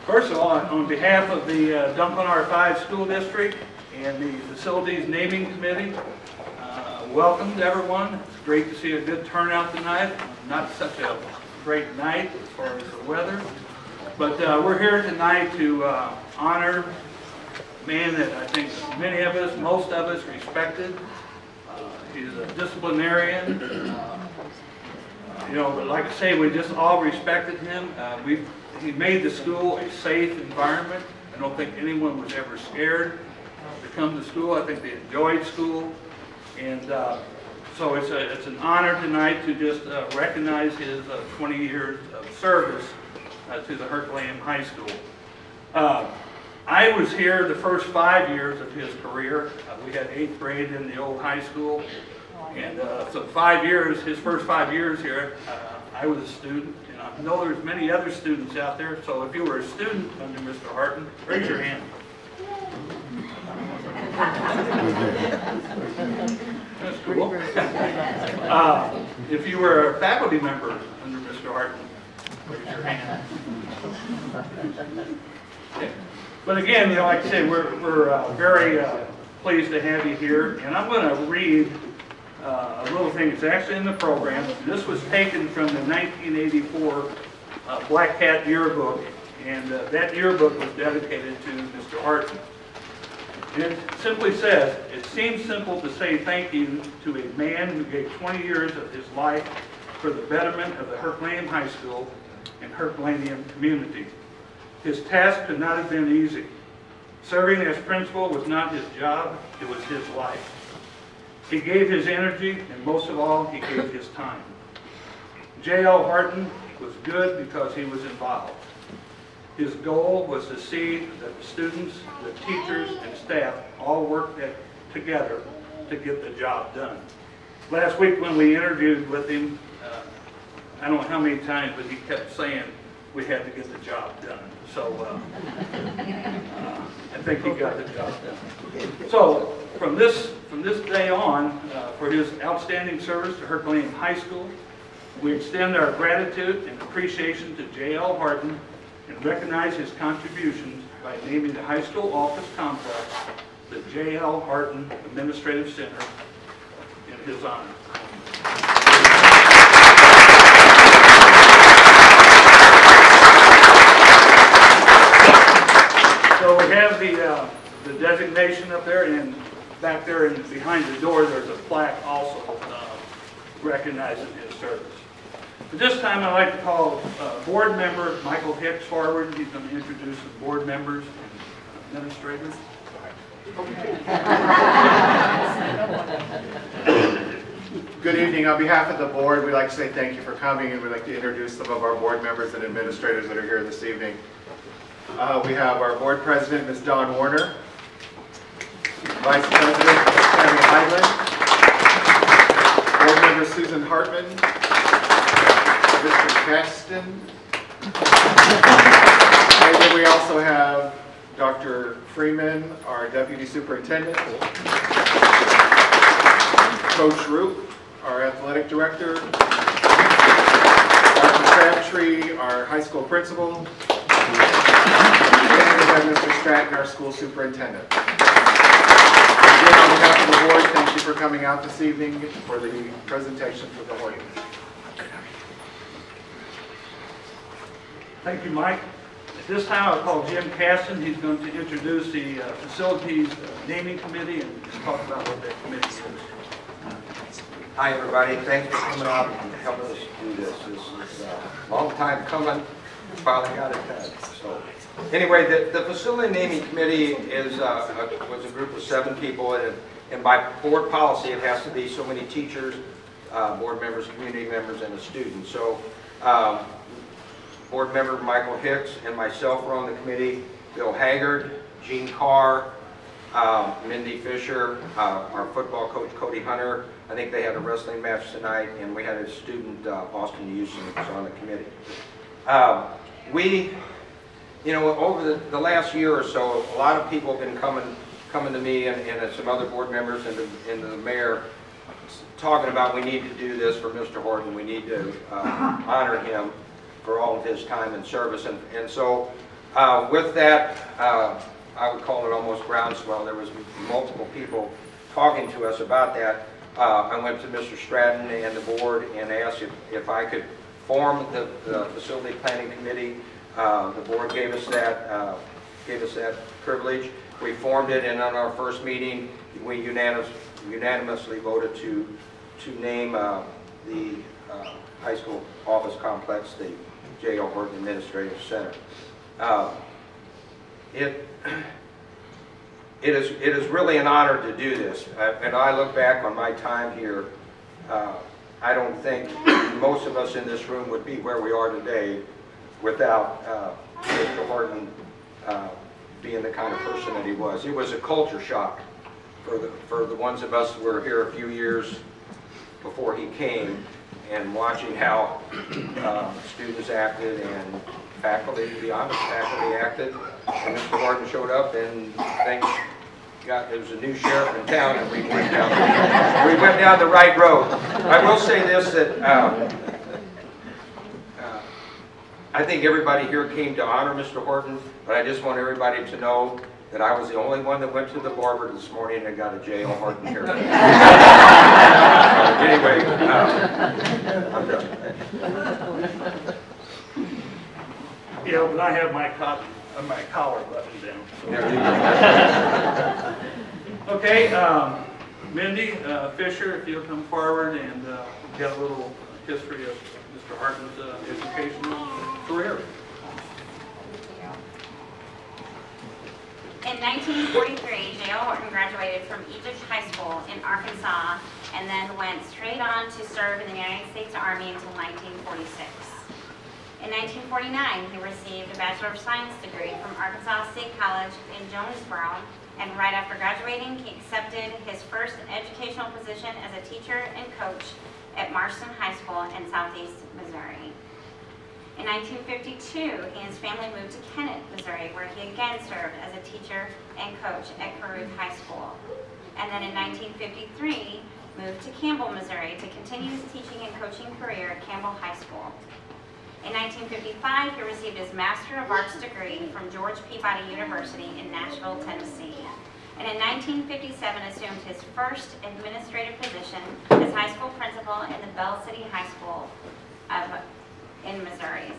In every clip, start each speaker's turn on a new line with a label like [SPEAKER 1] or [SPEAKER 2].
[SPEAKER 1] First of all, on behalf of the Dunklin R5 School District and the Facilities Naming Committee, welcome to everyone. It's great to see a good turnout tonight. Not such a great night as far as the weather, but we're here tonight to honor a man that I think many of us, most of us, respected. He's a disciplinarian. But like I say, we just all respected him. He made the school a safe environment. I don't think anyone was ever scared to come to school. I think they enjoyed school. And so it's an honor tonight to just recognize his 20 years of service to the Herculaneum High School. I was here the first 5 years of his career. We had 8th grade in the old high school. And so 5 years, his first 5 years here, I was a student. And I know there's many other students out there, so if you were a student under Mr. Horton, raise your hand. That's cool. If you were a faculty member under Mr. Horton, raise your hand. Okay. But again, like I said, we're very pleased to have you here. And I'm going to read a little thing. It's actually in the program. This was taken from the 1984 Black Cat yearbook, and that yearbook was dedicated to Mr. Horton. And it simply says, "It seems simple to say thank you to a man who gave 20 years of his life for the betterment of the Herculaneum High School and Herculaneum community. His task could not have been easy. Serving as principal was not his job, it was his life. He gave his energy, and most of all, he gave his time. J.L. Horton was good because he was involved. His goal was to see that the students, the teachers, and staff all worked together to get the job done." Last week when we interviewed with him, I don't know how many times, but he kept saying we had to get the job done. So I think he got the job done. So from this day on, for his outstanding service to Herculaneum High School, we extend our gratitude and appreciation to J.L. Horton and recognize his contributions by naming the high school office complex the J.L. Horton Administrative Center in his honor. So we have the designation up there, and back there and behind the door there's a plaque also recognizing his service. At this time I'd like to call board member Michael Hicks forward. He's going to introduce the board members and administrators.
[SPEAKER 2] Good evening. On behalf of the board, we'd like to say thank you for coming, and we'd like to introduce some of our board members and administrators that are here this evening. We have our board president, Ms. Dawn Warner, vice president, Ms. Tammy Heidland, board member Susan Hartman, Mr. Gaston, and then we also have Dr. Freeman, our deputy superintendent, Coach Roop, our athletic director, Dr. Crabtree, our high school principal, and we have Mr. Stratton, our school superintendent. Again, on behalf of the board, thank you for coming out this evening for the presentation for the Horton.
[SPEAKER 1] Thank you, Mike. At this time I'll call Jim Caston. He's going to introduce the Facilities Naming Committee and just talk about what that committee is.
[SPEAKER 3] Hi everybody, thanks for coming out and helping us do this. This is a long time coming, finally got it done. So anyway, the Facility Naming Committee was a group of 7 people, and by board policy it has to be so many teachers, board members, community members, and a student. So board member Michael Hicks and myself were on the committee, Bill Haggard, Gene Carr, Mindy Fisher, our football coach Cody Hunter. I think they had a wrestling match tonight, and we had a student, Austin Houston, that was on the committee. Over the last year or so, a lot of people have been coming to me and some other board members and the mayor talking about we need to do this for Mr. Horton. We need to honor him for all of his time and service. And so With that, I would call it almost groundswell. There was multiple people talking to us about that. I went to Mr. Stratton and the board and asked if I could form the facility planning committee. The board gave us that privilege. We formed it, and on our first meeting, we unanimously voted to name the high school office complex the J.O. Horton Administrative Center. It is really an honor to do this, and I look back on my time here. I don't think most of us in this room would be where we are today without Mr. Horton being the kind of person that he was. It was a culture shock for the ones of us who were here a few years before he came, and watching how students acted and faculty, to be honest, faculty acted. And Mr. Horton showed up, and things got, there was a new sheriff in town, and we went down the right road. I will say this, that I think everybody here came to honor Mr. Horton, but I just want everybody to know that I was the only one that went to the barber this morning and got a J.O. Horton haircut. Anyway, I'm done.
[SPEAKER 1] Yeah, but I have my collar button down. So. Okay, Mindy Fisher, if you'll come forward and get a little history of Mr. Horton's educational career.
[SPEAKER 4] In 1943, J.O. Horton graduated from Egypt High School in Arkansas and then went straight on to serve in the United States Army until 1946. In 1949, he received a Bachelor of Science degree from Arkansas State College in Jonesboro, and right after graduating, he accepted his first educational position as a teacher and coach at Marston High School in Southeast Missouri. In 1952, he and his family moved to Kennett, Missouri, where he again served as a teacher and coach at Caruth High School. And then in 1953, moved to Campbell, Missouri to continue his teaching and coaching career at Campbell High School. In 1955, he received his Master of Arts degree from George Peabody University in Nashville, Tennessee. And in 1957, assumed his first administrative position as high school principal in the Bell City High School in Missouri.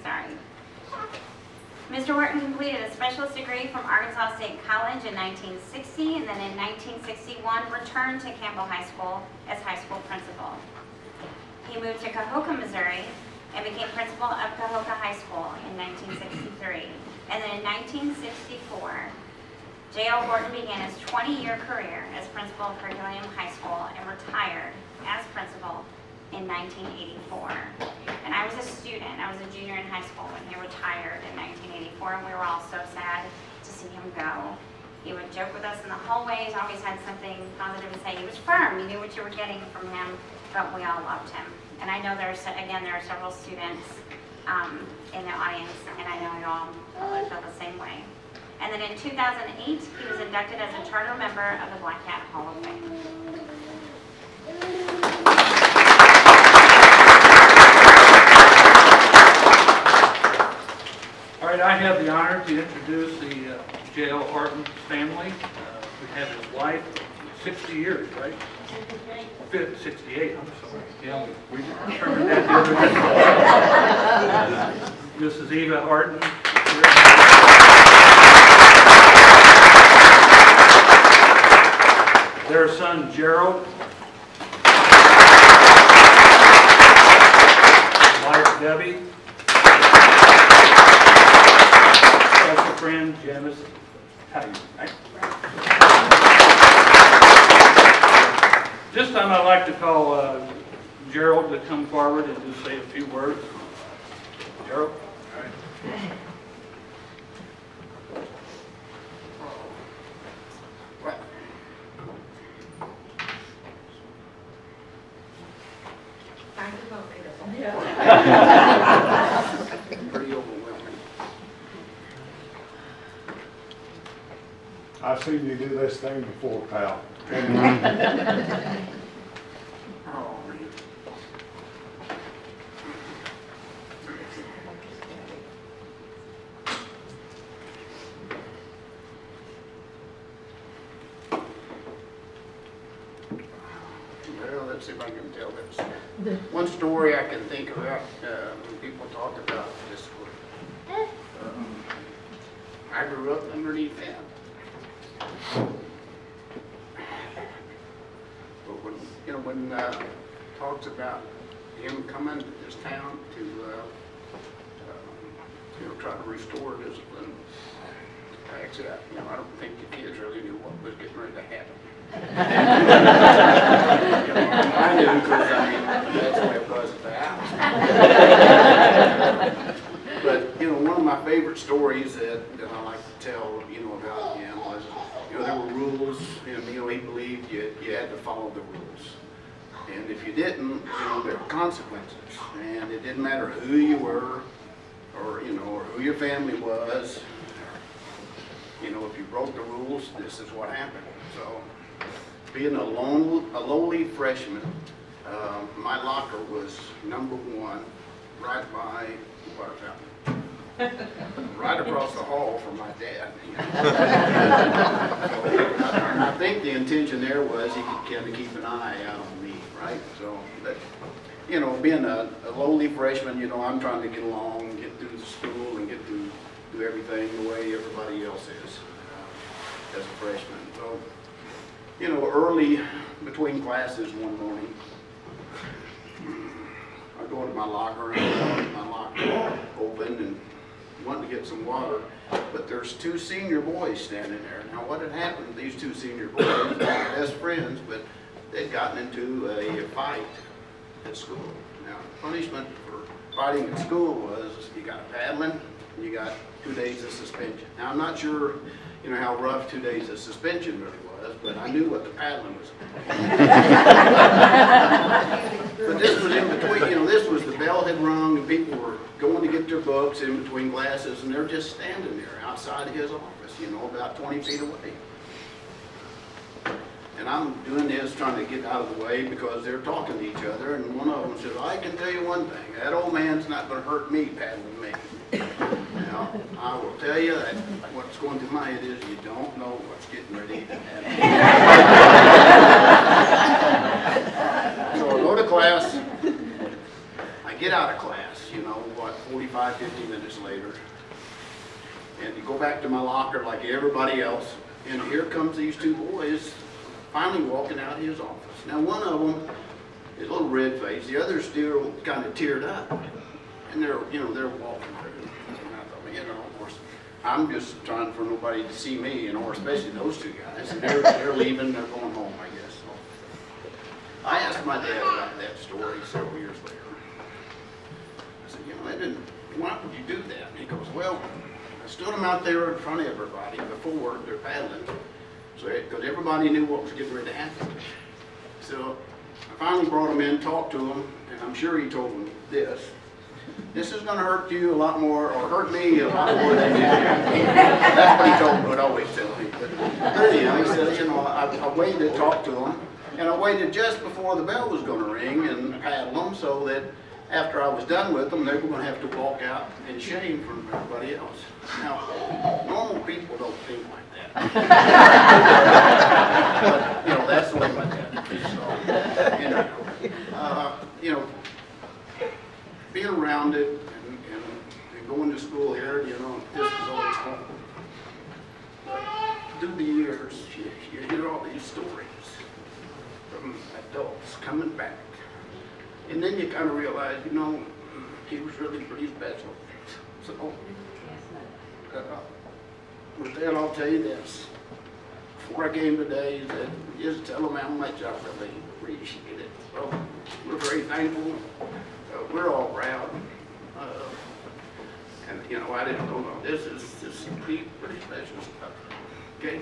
[SPEAKER 4] Mr. Horton completed a specialist degree from Arkansas State College in 1960, and then in 1961 returned to Campbell High School as high school principal. He moved to Cahokia, Missouri, and became principal of Cahokia High School in 1963. And then in 1964, J.O. Horton began his 20-year career as principal of Herculaneum High School and retired as principal in 1984. And I was a student, I was a junior in high school when he retired in 1984, and we were all so sad to see him go. He would joke with us in the hallways, always had something positive to say. He was firm, you knew what you were getting from him, but we all loved him. And I know there are several students in the audience, and I know you all probably feel the same way. And then in 2008, he was inducted as a charter member of the Black Cat Hall of Fame.
[SPEAKER 1] All right, I have the honor to introduce the J.O. Horton family. We had his wife 60 years, right? 68, I'm sorry. Yeah, we determined that the other day. Mrs. Eva Horton. Their son Gerald. Wife Debbie. Special friend Janice. How you, right? This time I'd like to call Gerald to come forward and just say a few words. Gerald? All right.
[SPEAKER 3] Pretty overwhelming.
[SPEAKER 5] I've seen you do this thing before, pal.
[SPEAKER 6] let's see if I can tell this. One story I can think about when people talk about this school. I grew up underneath that. But when talks about him coming to this town to try to restore discipline, actually, I don't think the kids really knew what was getting ready to happen. I knew because that's the way it was at the house. But one of my favorite stories that I like to tell about him was there were rules, and he believed you had to follow the rules, and if you didn't, there were consequences, and it didn't matter who you were or who your family was. If you broke the rules, this is what happened. So, being a lowly freshman, my locker was #1, right by the water fountain, right across the hall from my dad. So, I think the intention there was he could kind of keep an eye out on me, right? So, but, being a lowly freshman, I'm trying to get along, get through the school, and get through do everything the way everybody else is as a freshman. So, early between classes one morning, I go to my locker and my locker open and wanting to get some water, but there's 2 senior boys standing there. Now, what had happened? These 2 senior boys were best friends, but they'd gotten into a fight at school. Now, punishment for fighting at school was you got a paddling and you got 2 days of suspension. Now, I'm not sure, how rough 2 days of suspension really was, but I knew what the paddling was. But this was in between, this was the bell had rung and people were going to get their books in between classes, and they're just standing there outside of his office, about 20 feet away. And I'm doing this, trying to get out of the way because they're talking to each other, and one of them says, I can tell you one thing, that old man's not going to hurt me paddling me. Now, I will tell you that what's going through my head is you don't know what's getting ready to happen. So I go to class, I get out of class, 45, 50 minutes later, and you go back to my locker like everybody else, and here comes these 2 boys finally walking out of his office. Now, one of them is a little red faced, the other's still kind of teared up, and they're walking through. And I thought, of course, I'm just trying for nobody to see me, or especially those 2 guys. And they're leaving, they're going home, I guess. So I asked my dad about that story several years later. I said, why would you do that? And he goes, well, I stood them out there in front of everybody before they're paddling, because everybody knew what was getting ready to happen. So I finally brought them in, talked to them, and I'm sure he told them this. This is going to hurt you a lot more, or hurt me a lot more than you. That's what he told me, would always tell me. But anyhow, he said, I waited to talk to them, and I waited just before the bell was going to ring and paddle them so that after I was done with them, they were going to have to walk out in shame from everybody else. Now, normal people don't think like that. But, that's the way my dad is. So, being around it and going to school here, this is always home. But through the years, you hear all these stories from adults coming back. And then you kind of realize, he was really pretty special. So, with that, I'll tell you this. Before I came today, just tell them how much I really appreciate it. So, we're very thankful. We're all proud. And, I didn't know, this is pretty special stuff. Okay?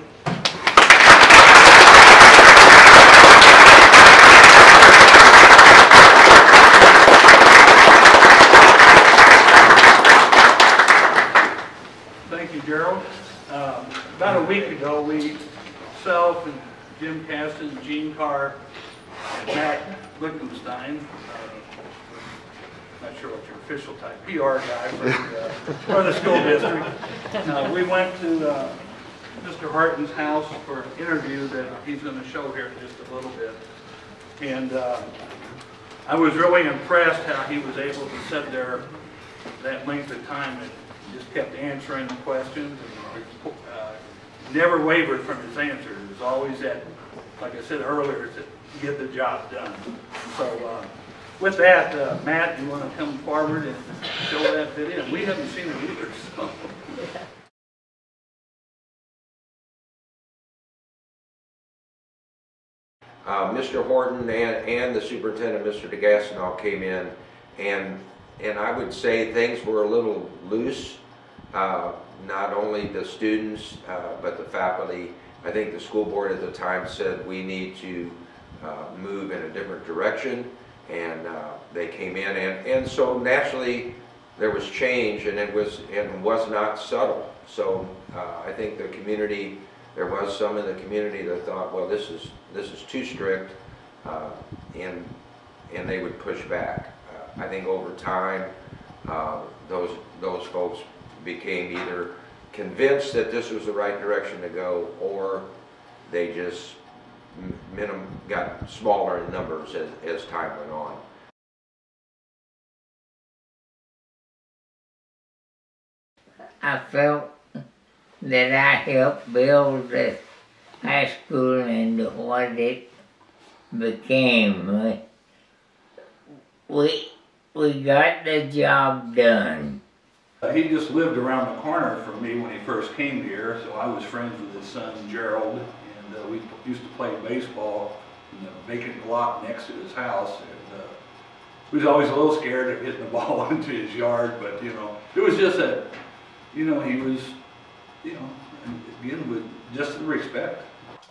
[SPEAKER 1] Thank you, Gerald. About a week ago, myself and Jim Caston, Gene Carr, and Matt Lichtenstein, not sure what your official type, PR guy for the school district. We went to Mr. Horton's house for an interview that he's going to show here in just a little bit. And I was really impressed how he was able to sit there that length of time and just kept answering the questions and never wavered from his answers. It was always that, like I said earlier, to get the job done. So with that, Matt, you want to come forward and show that video? We haven't seen it either, so.
[SPEAKER 3] Mr. Horton and the superintendent, Mr. DeGasson, all came in, and I would say things were a little loose. Not only the students, but the faculty. I think the school board at the time said we need to move in a different direction, and they came in, and so naturally there was change, and it was not subtle. So I think the community, there was some in the community that thought, well, this is too strict, and they would push back. I think over time, those folks became either convinced that this was the right direction to go, or they just got smaller in numbers as time went on.
[SPEAKER 7] I felt that I helped build this high school into what it became. We got the job done.
[SPEAKER 1] He just lived around the corner from me when he first came here, so I was friends with his son Gerald, and we used to play baseball in the vacant lot next to his house. And he was always a little scared of hitting the ball into his yard, but you know, it was just that, you know, he was, you know, again with just the respect.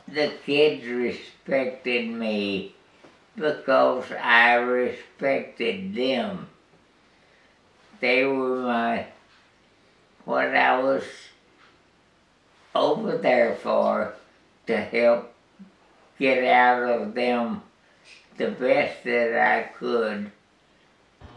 [SPEAKER 7] The kids respected me because I respected them. They were what I was over there for, to help get out of them the best that I could.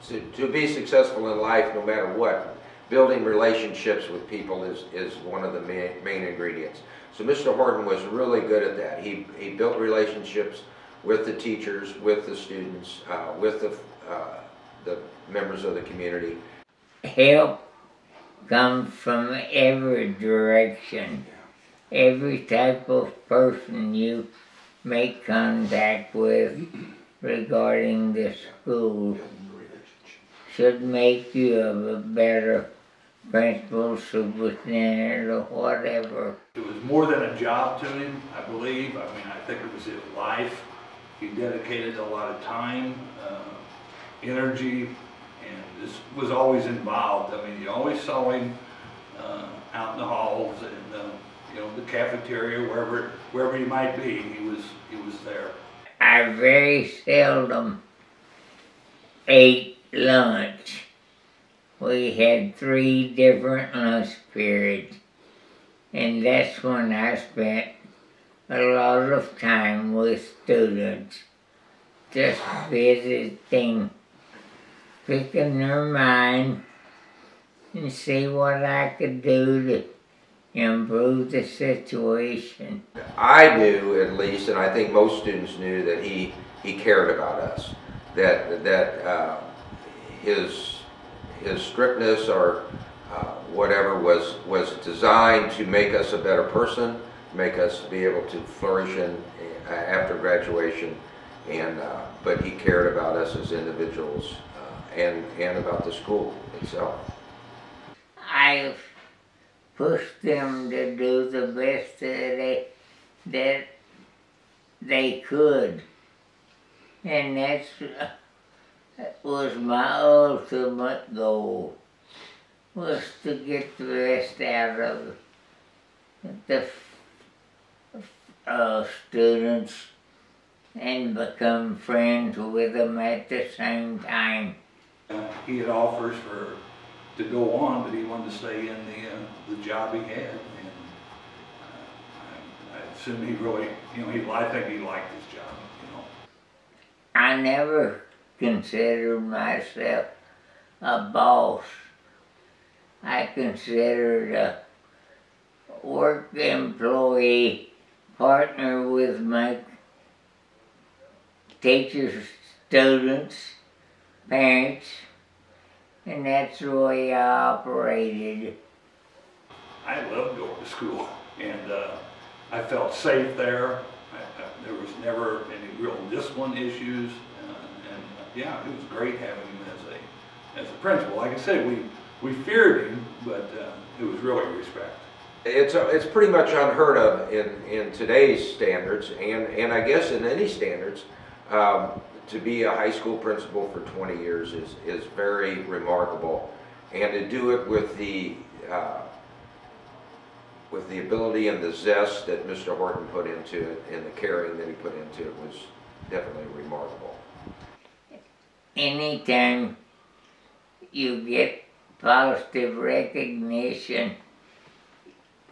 [SPEAKER 3] To be successful in life, no matter what, building relationships with people is one of the main ingredients. So Mr. Horton was really good at that. He built relationships with the teachers, with the students, with the members of the community.
[SPEAKER 7] Help comes from every direction. Every type of person you make contact with regarding the school should make you a better principal, superintendent, or whatever.
[SPEAKER 1] It was more than a job to him, I believe. I mean, I think it was his life. He dedicated a lot of time, energy, and this was always involved. I mean, you always saw him out in the halls and you know, the cafeteria, wherever he might be, he was there.
[SPEAKER 7] I very seldom ate lunch. We had 3 different lunch periods, and that's when I spent a lot of time with students, just visiting, picking their mind, and see what I could do to improve the situation.
[SPEAKER 3] I knew, at least, and I think most students knew, that he cared about us, that his strictness or whatever was designed to make us a better person, make us be able to flourish after graduation, and but he cared about us as individuals and about the school itself.
[SPEAKER 7] I pushed them to do the best that they could, and that was my ultimate goal, was to get the best out of the students and become friends with them at the same time.
[SPEAKER 1] He had offers to go on, but he wanted to stay in the job he had, and I assume he really, you know, I think he liked his job, you know.
[SPEAKER 7] I never considered myself a boss. I considered a work employee, partner with my teachers, students, parents, and that's the way I operated.
[SPEAKER 1] I loved going to school, and I felt safe there. There was never any real discipline issues, and yeah, it was great having him as a principal. Like I said, we feared him, but it was really respect.
[SPEAKER 3] It's pretty much unheard of in today's standards, and I guess in any standards, to be a high school principal for 20 years is very remarkable, and to do it with the ability and the zest that Mr. Horton put into it and the caring that he put into it was definitely remarkable.
[SPEAKER 7] Anytime you get positive recognition,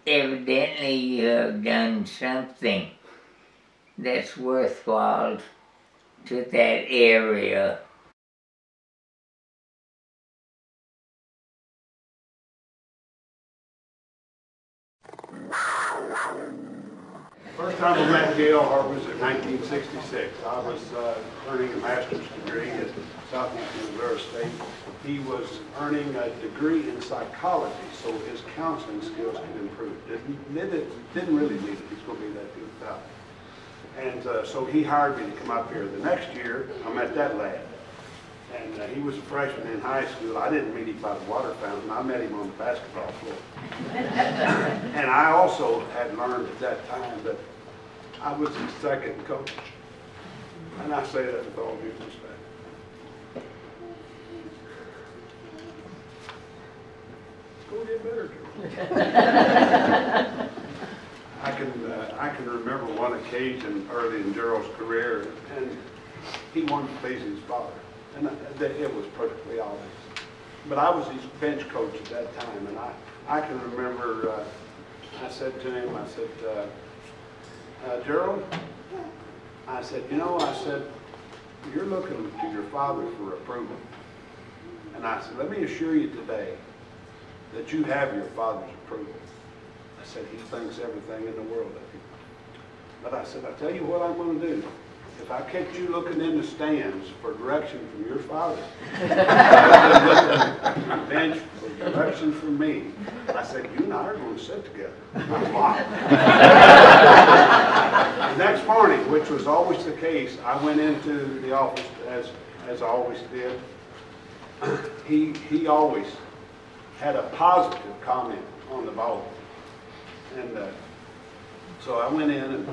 [SPEAKER 7] evidently you have done something that's worthwhile to that area.
[SPEAKER 6] First time I met Gail Hart was in 1966. I was earning a master's degree at Southeastern Missouri State. He was earning a degree in psychology, so his counseling skills could improve. Didn't really need it. He's going to be that dude without it. And so he hired me to come up here. The next year, I met that lad. And he was a freshman in high school. I didn't meet him by the water fountain. I met him on the basketball floor. And I also had learned at that time that I was his second coach. And I say that with all due respect. Go get better, Joe. I can remember one occasion early in Gerald's career, and he wanted to please his father. And it was perfectly obvious. But I was his bench coach at that time, and I can remember, I said to him, I said, Gerald, I said, you know, I said, you're looking to your father for approval. And I said, let me assure you today that you have your father's approval. I said, he thinks everything in the world of you. But I said, I'll tell you what I'm going to do. If I catch you looking in the stands for direction from your father, the bench for direction from me, I said, you and I are going to sit together. The next morning, which was always the case, I went into the office as I always did. He always had a positive comment on the ball. And so I went in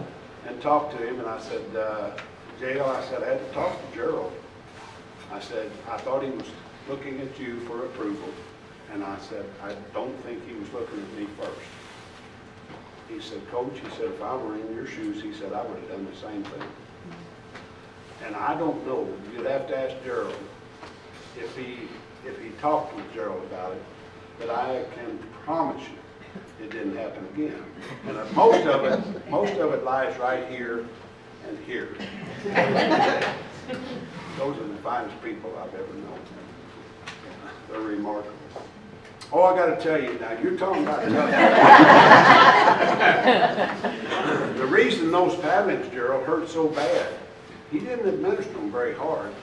[SPEAKER 6] and talked to him, and I said, Gail, I said, I had to talk to Gerald. I said, I thought he was looking at you for approval. And I said, I don't think he was looking at me first. He said, Coach, he said, if I were in your shoes, he said, I would have done the same thing. And I don't know, you'd have to ask Gerald if he talked with Gerald about it, but I can promise you it didn't happen again. And most of it lies right here and here. Those are the finest people I've ever known. They're remarkable. Oh, I got to tell you now, you're talking about tough. The reason those paddlings, Gerald, hurt so bad, he didn't administer them very hard,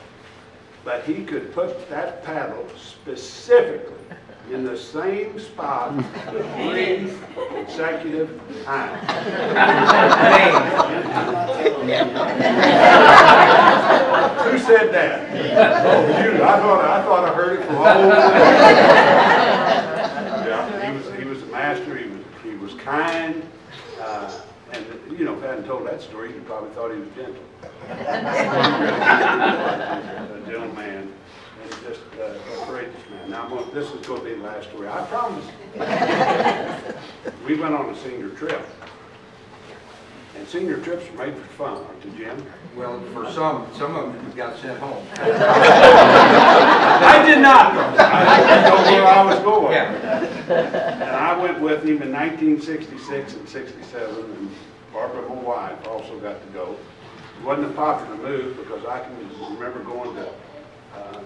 [SPEAKER 6] but he could put that paddle specifically in the same spot 3 consecutive times. Who said that? Oh, you. I thought I heard it from all over. Yeah, he was a master. He was kind, and you know, if I hadn't told that story, you probably thought he was gentle. A gentle man. Just a courageous man. Now, this is going to be the last story. I promise. We went on a senior trip. And senior trips are made for fun, aren't they, Jim?
[SPEAKER 3] Well, for some of them got sent home.
[SPEAKER 6] I did not. I didn't know where I was going.
[SPEAKER 3] Yeah.
[SPEAKER 6] And I went with him in 1966 and 67, and Barbara, my wife, also got to go. It wasn't a popular move because I can remember going to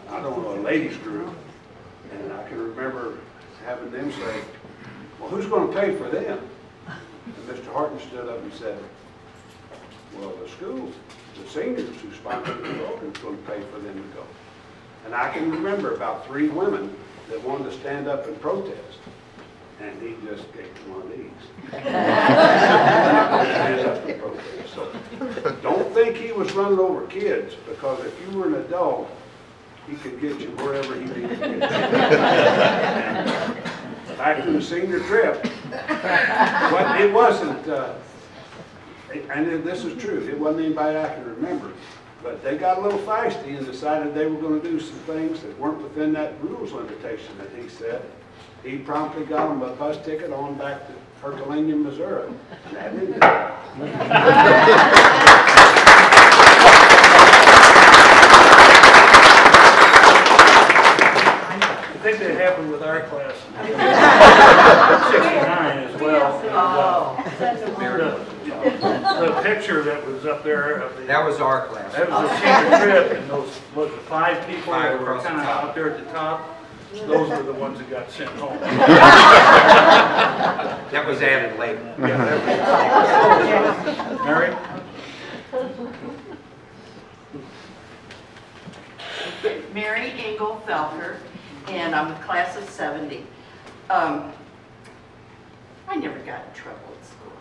[SPEAKER 6] I don't know, a ladies group, and I can remember having them say, well, who's going to pay for them? And Mr. Horton stood up and said, well, the school.
[SPEAKER 8] the seniors who sponsored the program was going to pay for them to go. And I can remember about 3 women that wanted to stand up and protest. And he just gave them one of these. Stand up and protest. So don't think he was running over kids, because if you were an adult, he could get you wherever he needed to get you. Back to the senior trip, but it wasn't, and this is true, it wasn't anybody I can remember, but they got a little feisty and decided they were going to do some things that weren't within that rules limitation that he said. He promptly got them a bus ticket on back to Herculaneum, Missouri. That didn't
[SPEAKER 1] I think that happened with our class. 69 as well. The picture that was up there of the,
[SPEAKER 3] That was our class.
[SPEAKER 1] that was a senior trip, and those, was it 5 people
[SPEAKER 3] Five
[SPEAKER 1] that were
[SPEAKER 3] across the
[SPEAKER 1] kind of
[SPEAKER 3] top.
[SPEAKER 1] out there at the top? Those were the ones that got sent home.
[SPEAKER 3] That was added later.
[SPEAKER 1] Mary?
[SPEAKER 9] Mary Engel Felker, and I'm a class of 70. I never got in trouble at school,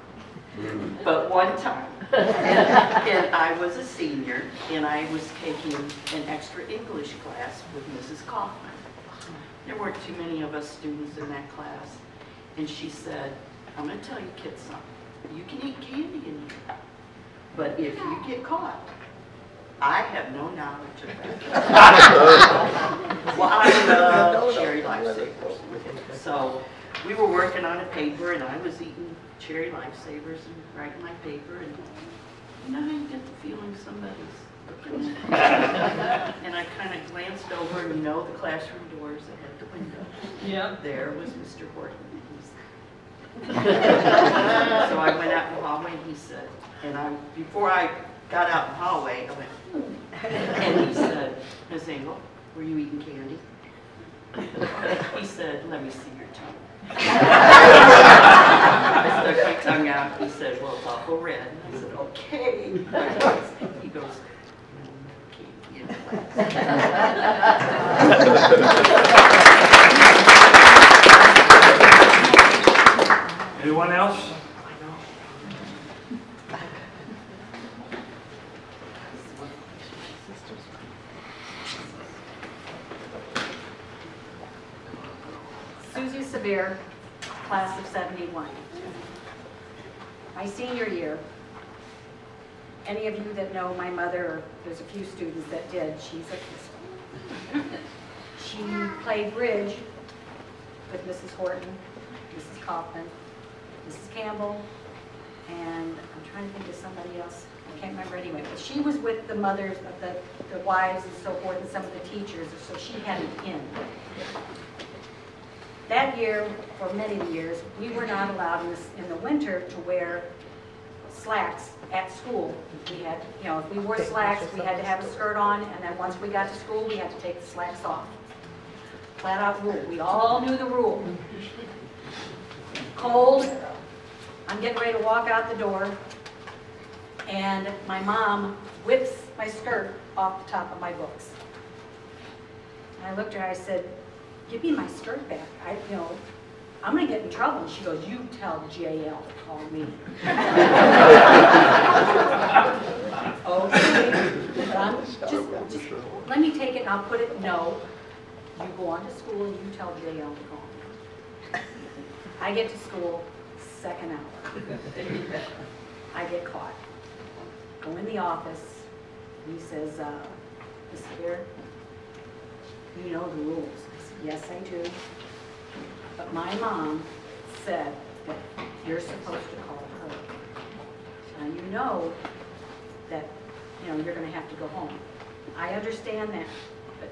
[SPEAKER 9] but one time, and I was a senior, and I was taking an extra English class with Mrs. Kaufman. There weren't too many of us students in that class, and she said, I'm going to tell you kids something. You can eat candy in here, but if you get caught, I have no knowledge of that. Well, I love cherry lifesavers. So we were working on a paper, and I was eating cherry lifesavers and writing my paper, and you know how you get the feeling somebody's looking at you? And I kind of glanced over, and you know the classroom doors that had the window. Yeah. There was Mr. Horton. So I went out in the hallway, and he said, before I got out in the hallway, I went, and he said, Miss Engel, were you eating candy? He said, let me see your tongue. I stuck my tongue out. He said, well, it's awful red. And I said, okay. He goes, candy in class.
[SPEAKER 1] Anyone else?
[SPEAKER 10] Susie Severe, class of 71. My senior year, any of you that know my mother, there's a few students that did, she's a pistol. She played bridge with Mrs. Horton, Mrs. Kaufman, Mrs. Campbell, and I'm trying to think of somebody else. I can't remember anyway, but she was with the mothers of the wives and so forth, and some of the teachers, so she had an in. That year, for many years, we were not allowed in the winter to wear slacks at school. We had, you know, if we wore slacks, we had to have a skirt on, and then once we got to school, we had to take the slacks off. Flat out rule. We all knew the rule. Cold. I'm getting ready to walk out the door, and my mom whips my skirt off the top of my books. And I looked at her, I said, give me my skirt back. I'm going to get in trouble. And she goes, you tell JL to call me. Okay. But I'm just let me take it and I'll put it, no. You go on to school and you tell JL to call me. I get to school, second hour. I get caught. Go in the office. He says, Miss Severe, you know the rules. I said, yes, I do. But my mom said that you're supposed to call her. Now you know that, you're going to have to go home. I understand that, but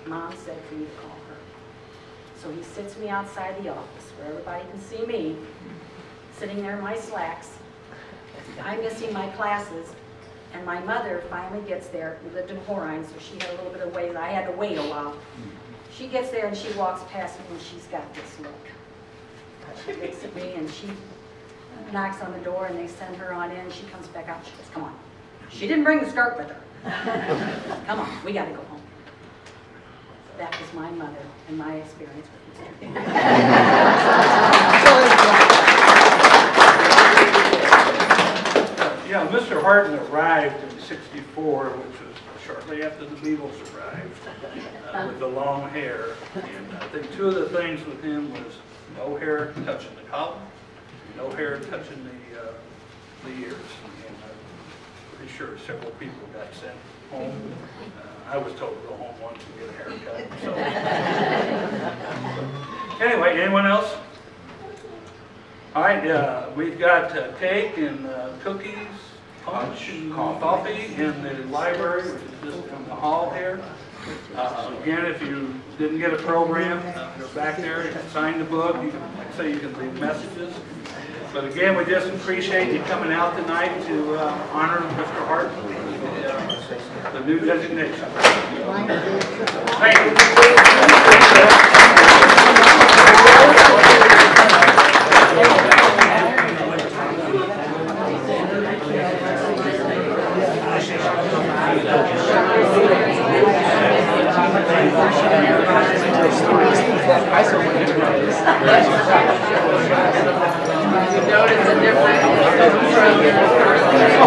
[SPEAKER 10] Mom said for you to call her. So he sits me outside the office where everybody can see me, sitting there in my slacks. I'm missing my classes. And my mother finally gets there. We lived in Horine, so she had a little bit of ways. I had to wait a while. She gets there and she walks past me and she's got this look. She looks at me and she knocks on the door and they send her on in. She comes back out. She goes, come on. She didn't bring the skirt with her. Come on, we gotta go home. That was my mother and my experience with Mr.
[SPEAKER 1] Yeah, Mr. Horton arrived in '64, which was shortly after the Beatles arrived, with the long hair. And I think two of the things with him was no hair touching the collar, no hair touching the ears. And I'm pretty sure several people got sent home. I was told to go home once and get a haircut. So. Anyway, anyone else? All right, we've got cake and cookies, punch and coffee in the library, which is just in the hall here. Again, if you didn't get a program, go back there, you can sign the book, you can, like I say, you can leave messages. But again, we just appreciate you coming out tonight to honor Mr. Hart, the new designation. Thank you.
[SPEAKER 9] Notice the difference from